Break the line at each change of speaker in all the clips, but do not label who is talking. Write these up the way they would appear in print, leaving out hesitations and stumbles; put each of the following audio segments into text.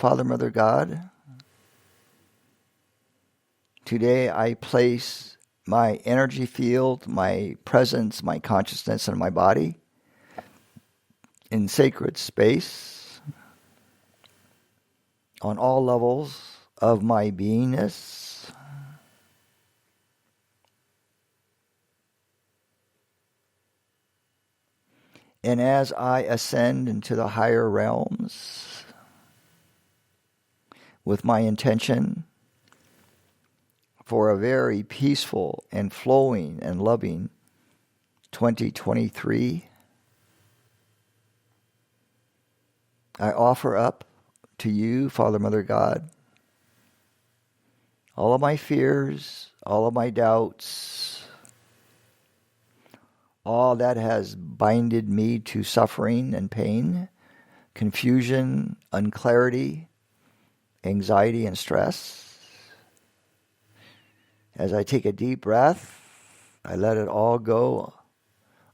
Father, Mother, God, today I place my energy field, my presence, my consciousness, and my body in sacred space on all levels of my beingness. And as I ascend into the higher realms with my intention for a very peaceful and flowing and loving 2023, I offer up to you, Father, Mother, God, all of my fears, all of my doubts, all that has binded me to suffering and pain, confusion, unclarity, anxiety, and stress. As I take a deep breath, I let it all go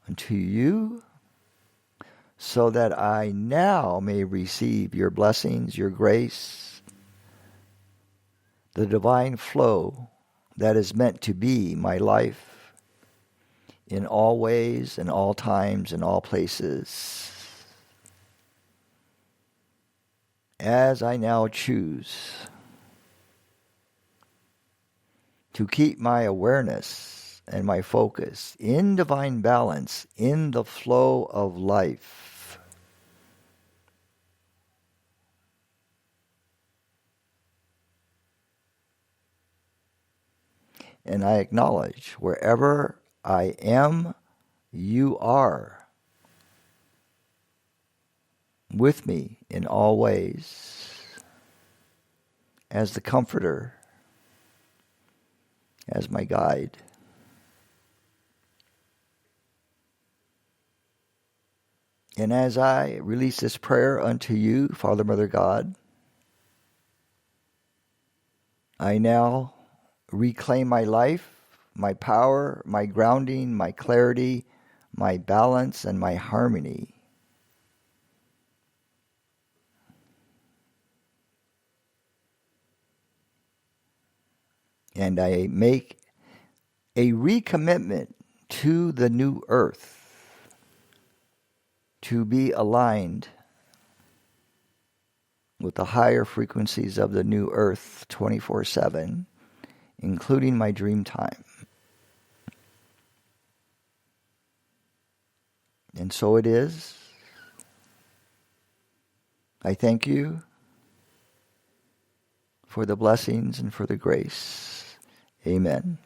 unto you, so that I now may receive your blessings, your grace, the divine flow that is meant to be my life in all ways, in all times, in all places. As I now choose to keep my awareness and my focus in divine balance, in the flow of life, and I acknowledge wherever I am, you are with me in all ways as the comforter, as my guide. And as I release this prayer unto you, Father, Mother, God, I now reclaim my life, my power, my grounding, my clarity, my balance, and my harmony. And I make a recommitment to the new earth to be aligned with the higher frequencies of the new earth 24/7, including my dream time. And so it is. I thank you for the blessings and for the grace. Amen.